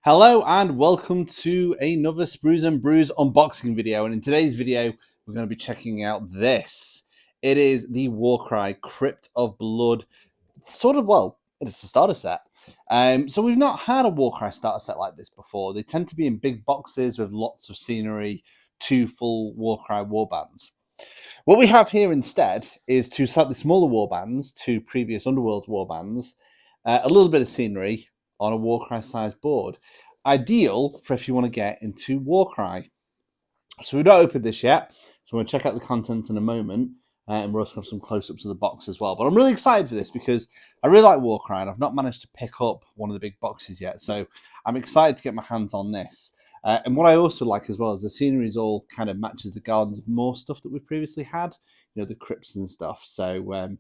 Hello and welcome to another Sprues and Brews unboxing video, and in today's video we're going to be checking out this. It is the Warcry Crypt of Blood. It's it's a starter set. So we've not had a Warcry starter set like this before. They tend to be in big boxes with lots of scenery, 2 full Warcry warbands. What we have here instead is 2 slightly smaller warbands, 2 previous Underworld warbands, a little bit of scenery on a Warcry sized board. Ideal for if you want to get into Warcry. So we've not opened this yet, so we're going to check out the contents in a moment, and we're also going to have some close-ups of the box as well. But I'm really excited for this because I really like Warcry, and I've not managed to pick up one of the big boxes yet, so I'm excited to get my hands on this. And what I also like as well is the scenery is all kind of matches the Gardens of More stuff that we've previously had, you know, the crypts and stuff. So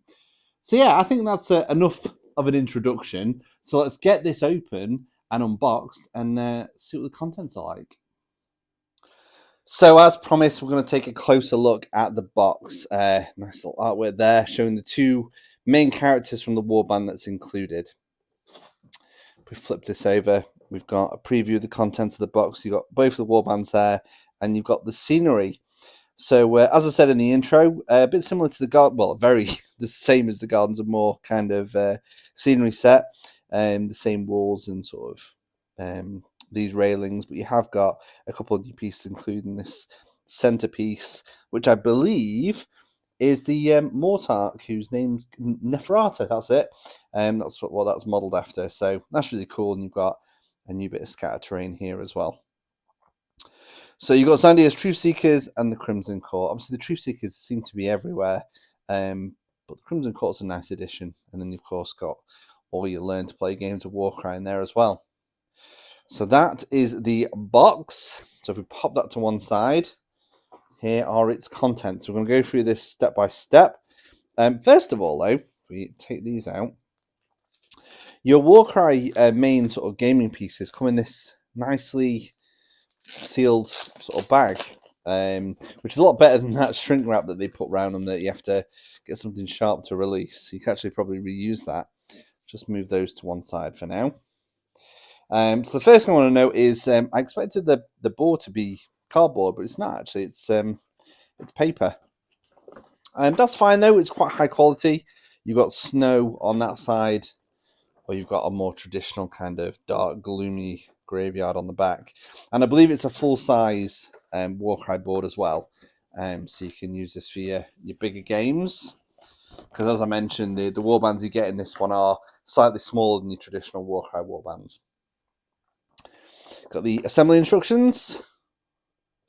yeah, I think that's enough of an introduction. So let's get this open and unboxed and see what the contents are like. So as promised, we're going to take a closer look at the box. Nice little artwork there showing the 2 main characters from the warband that's included. If we flip this over, we've got a preview of the contents of the box. You've got both the warbands there, and you've got the scenery. So as I said in the intro, a bit similar to the garden, well, very the same as the Gardens of More kind of scenery set, the same walls and sort of these railings, but you have got a couple of new pieces, including this centerpiece, which I believe is the Mortarch, whose name's Neferata. That's it. That's what that's modelled after. So that's really cool, and you've got a new bit of scatter terrain here as well. So you've got Xandire's Truthseekers and the Crimson Court. Obviously, the Truthseekers seem to be everywhere, but the Crimson Court's a nice addition. And then you've, of course, got all your learn to play games of Warcry in there as well. So that is the box. So if we pop that to one side, here are its contents. We're going to go through this step by step. First of all, though, if we take these out, your Warcry main sort of gaming pieces come in this nicely sealed sort of bag, which is a lot better than that shrink wrap that they put around them that you have to get something sharp to release. You can actually probably reuse that. Just move those to one side for now. So the first thing I want to note is I expected the board to be cardboard, but it's not actually. It's paper. That's fine though. It's quite high quality. You've got snow on that side, or you've got a more traditional kind of dark, gloomy graveyard on the back. And I believe it's a full-size Warcry board as well. So you can use this for your bigger games. Because as I mentioned, the warbands you get in this one are slightly smaller than your traditional Warcry warbands. Got the assembly instructions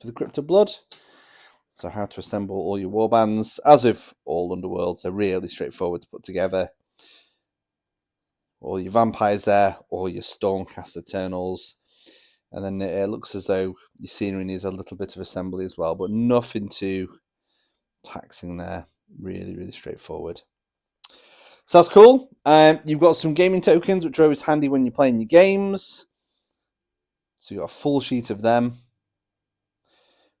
for the Crypt of Blood. So how to assemble all your warbands. As with all Underworlds, they're really straightforward to put together. All your vampires there, all your Stormcast Eternals. And then it looks as though your scenery needs a little bit of assembly as well, but nothing too taxing there. Really, really straightforward. So that's cool. You've got some gaming tokens, which are always handy when you're playing your games. So you've got a full sheet of them,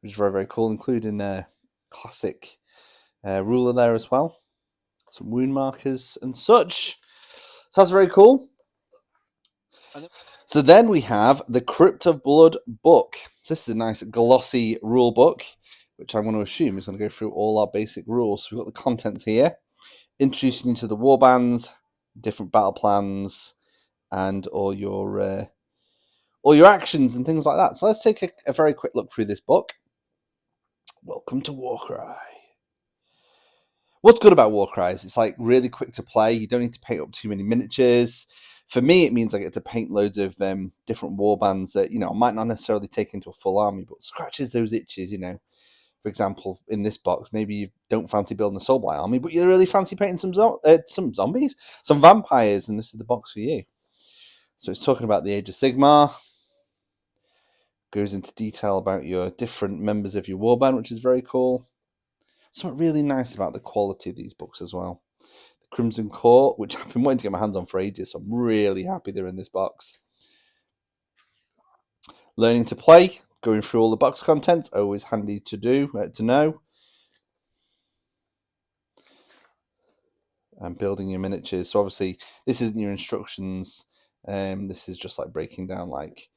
which is very, very cool, including a classic ruler there as well. Some wound markers and such. So that's very cool. So then we have the Crypt of Blood book. So this is a nice glossy rule book, which I'm going to assume is going to go through all our basic rules. So we've got the contents here, introducing you to the warbands, different battle plans, and all your actions and things like that. So let's take a very quick look through this book. Welcome to Warcry. What's good about Warcry is it's like really quick to play. You don't need to paint up too many miniatures. For me, it means I get to paint loads of different warbands that, you know, I might not necessarily take into a full army, but scratches those itches, you know. For example, in this box, maybe you don't fancy building a Soulblight army, but you really fancy painting some zombies, some vampires, and this is the box for you. So it's talking about the Age of Sigmar. Goes into detail about your different members of your warband, which is very cool. Something really nice about the quality of these books as well. The Crimson Court, which I've been wanting to get my hands on for ages, so I'm really happy they're in this box. Learning to play, going through all the box contents, always handy to to know. And building your miniatures. So obviously, this isn't your instructions. This is just like breaking down like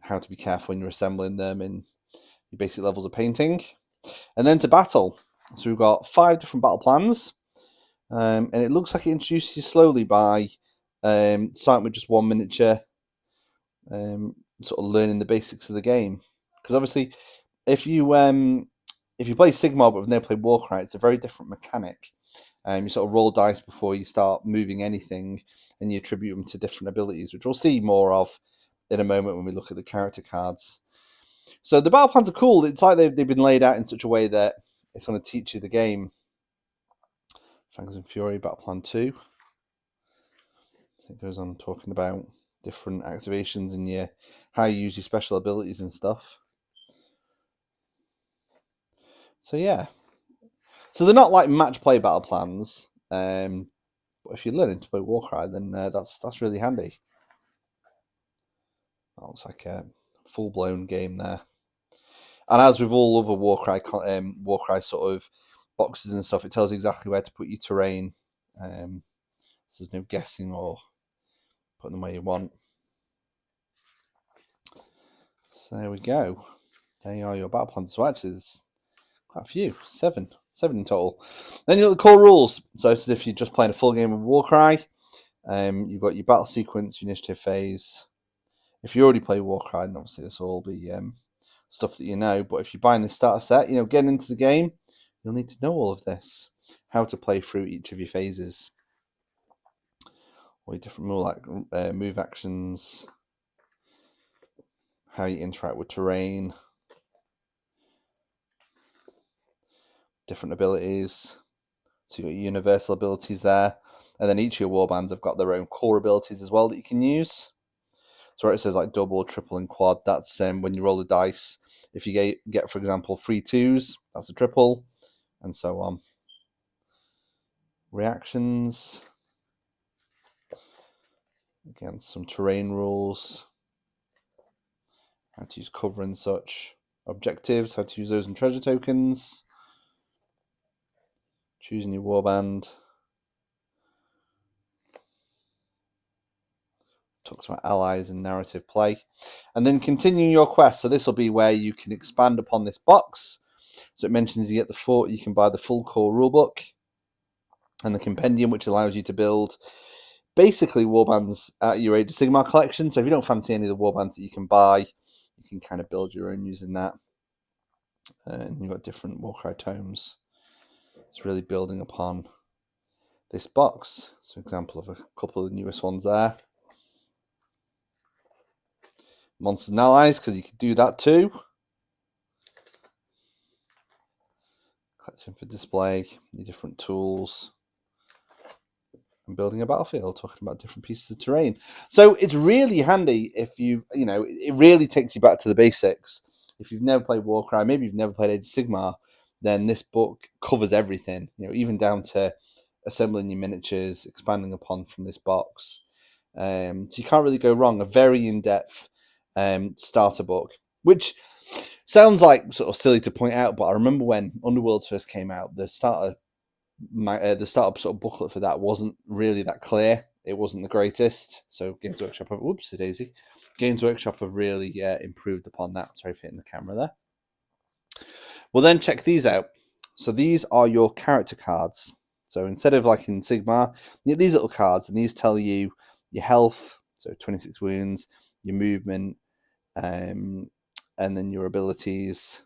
how to be careful when you're assembling them in your basic levels of painting. And then to battle. So we've got 5 different battle plans. And it looks like it introduces you slowly by starting with just 1 miniature, sort of learning the basics of the game. Because obviously, if you play Sigmar but have never played Warcry, it's a very different mechanic. You sort of roll dice before you start moving anything, and you attribute them to different abilities, which we'll see more of in a moment when we look at the character cards. So the battle plans are cool. It's like they've been laid out in such a way that it's going to teach you the game. Fangs and Fury, Battle Plan 2. It goes on talking about different activations and how you use your special abilities and stuff. So yeah. So they're not like match play battle plans. But if you're learning to play Warcry, then that's really handy. That looks like a full-blown game there. And as with all other Warcry sort of boxes and stuff, it tells you exactly where to put your terrain. So there's no guessing or putting them where you want. So there we go. There are your battle plans. So actually, there's quite a few. 7 in total. Then you've got the core rules. So it's as if you're just playing a full game of Warcry. You've got your battle sequence, your initiative phase. If you already play Warcry, then obviously this will all be stuff that you know. But if you're buying the starter set, getting into the game, you'll need to know all of this. How to play through each of your phases. All your different move actions. How you interact with terrain. Different abilities. So you've got your universal abilities there. And then each of your warbands have got their own core abilities as well that you can use. So where it says like double, triple, and quad, that's when you roll the dice. If you get, for example, 3 2s, that's a triple, and so on. Reactions. Again, some terrain rules. How to use cover and such. Objectives, how to use those in treasure tokens. Choosing your warband. Talks about allies and narrative play. And then continuing your quest. So this will be where you can expand upon this box. So it mentions you can buy the full core rulebook and the compendium, which allows you to build basically warbands at your Age of Sigmar collection. So if you don't fancy any of the warbands that you can buy, you can kind of build your own using that. And you've got different Warcry tomes. It's really building upon this box. So example of a couple of the newest ones there. Monsters and Allies, because you could do that too. Collecting for display, the different tools. And building a battlefield, talking about different pieces of terrain. So it's really handy if it really takes you back to the basics. If you've never played Warcry, maybe you've never played Age of Sigmar, then this book covers everything, even down to assembling your miniatures, expanding upon from this box. So you can't really go wrong. A very in-depth starter book, which sounds like sort of silly to point out, but I remember when Underworlds first came out, the starter sort of booklet for that wasn't really that clear. It wasn't the greatest. So Games Workshop have really improved upon that. Sorry for hitting the camera there. Well, then check these out. So these are your character cards. So instead of like in Sigmar, you get these little cards, and these tell you your health, so 26 wounds, your movement, and then your abilities,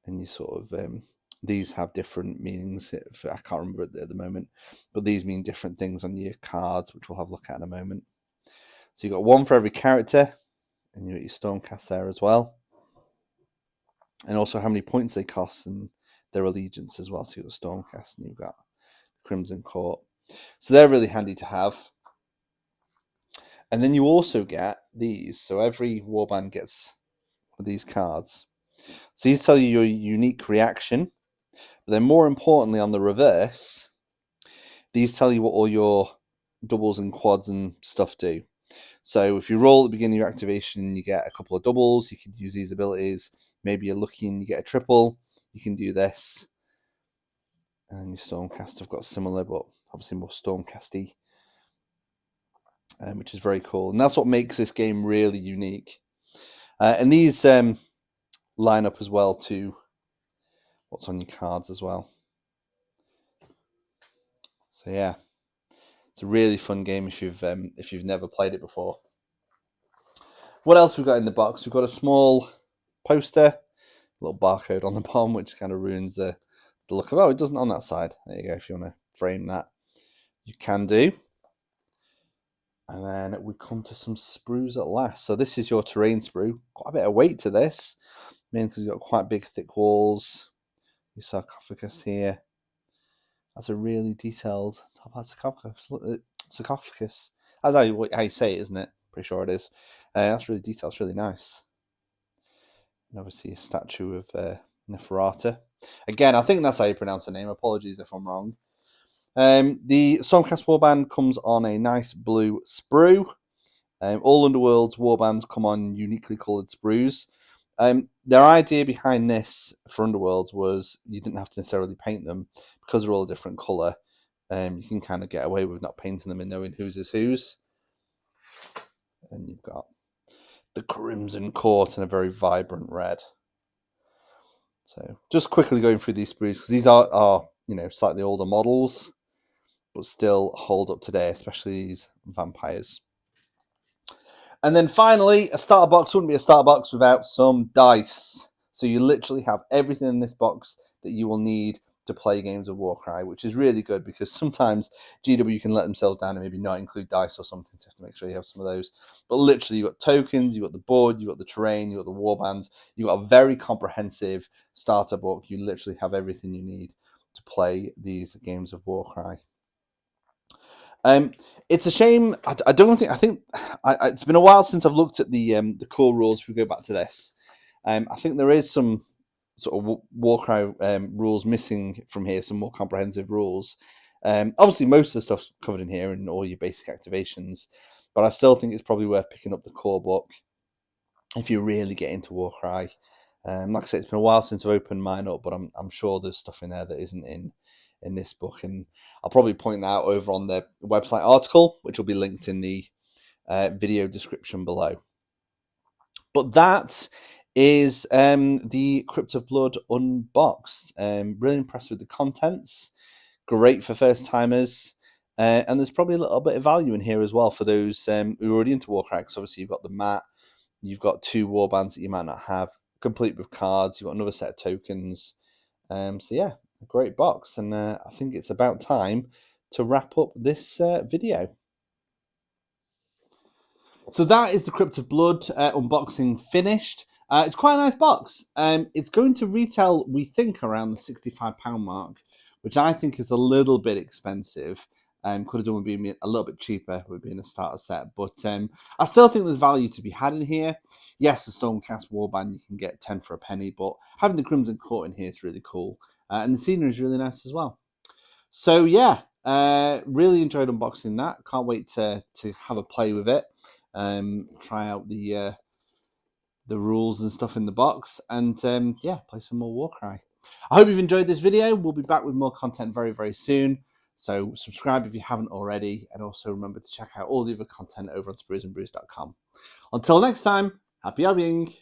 and you sort of these have different meanings. I can't remember at the moment, but these mean different things on your cards, which we'll have a look at in a moment. So you've got one for every character, and you've got your Stormcast there as well, and also how many points they cost and their allegiance as well. So you've got Stormcast and you've got Crimson Court. So they're really handy to have. And then you also get these. So every warband gets these cards. So these tell you your unique reaction. But then more importantly, on the reverse, these tell you what all your doubles and quads and stuff do. So if you roll at the beginning of your activation, you get a couple of doubles, you can use these abilities. Maybe you're lucky and you get a triple, you can do this. And your Stormcast have got similar, but obviously more Stormcasty, which is very cool. And that's what makes this game really unique. And these line up as well to what's on your cards as well. So yeah, it's a really fun game if you've never played it before. What else we've got in the box? We've got a small poster, a little barcode on the bottom, which kind of ruins the look of. Oh, it doesn't on that side. There you go. If you want to frame that, you can do. And then we come to some sprues at last. So this is your terrain sprue. Quite a bit of weight to this, mainly because you've got quite big, thick walls. Your sarcophagus here. That's a really detailed top hat sarcophagus. That's how you say it, isn't it? Pretty sure it is. That's really detailed. It's really nice. And obviously a statue of Neferata. Again, I think that's how you pronounce the name. Apologies if I'm wrong. The Stormcast warband comes on a nice blue sprue. All Underworlds warbands come on uniquely coloured sprues. Their idea behind this for Underworlds was you didn't have to necessarily paint them because they're all a different colour. You can kind of get away with not painting them and knowing whose is whose. And you've got the Crimson Court in a very vibrant red. So just quickly going through these sprues because these are slightly older models, but still hold up today, especially these vampires. And then finally, a starter box wouldn't be a starter box without some dice. So you literally have everything in this box that you will need to play games of Warcry, which is really good because sometimes GW can let themselves down and maybe not include dice or something, so you have to make sure you have some of those. But literally, you've got tokens, you've got the board, you've got the terrain, you've got the warbands, you've got a very comprehensive starter book. You literally have everything you need to play these games of Warcry. It's a shame. I think it's been a while since I've looked at the core rules. If we go back to this, I think there is some sort of Warcry rules missing from here. Some more comprehensive rules. Obviously, most of the stuff's covered in here and all your basic activations. But I still think it's probably worth picking up the core book if you really get into Warcry. Like I said, it's been a while since I've opened mine up, but I'm sure there's stuff in there that isn't in this book, and I'll probably point that out over on the website article, which will be linked in the video description below. But that is the Crypt of Blood unboxed. Really impressed with the contents. Great for first timers. And there's probably a little bit of value in here as well for those who are already into Warcry. So obviously you've got the mat, you've got 2 warbands that you might not have, complete with cards, you've got another set of tokens. So yeah, a great box, and I think it's about time to wrap up this video. So that is the Crypt of Blood unboxing finished. It's quite a nice box. It's going to retail, we think, around the £65 mark, which I think is a little bit expensive. Could have done with being a little bit cheaper with being a starter set, but I still think there's value to be had in here. Yes, the Stormcast warband you can get 10 for a penny, but having the Crimson Court in here is really cool, and the scenery is really nice as well. So yeah, really enjoyed unboxing that. Can't wait to have a play with it, try out the rules and stuff in the box, and yeah, play some more Warcry. I hope you've enjoyed this video. We'll be back with more content very, very soon. So subscribe if you haven't already, and also remember to check out all the other content over on spruesandbrews.com. Until next time, happy hobbying!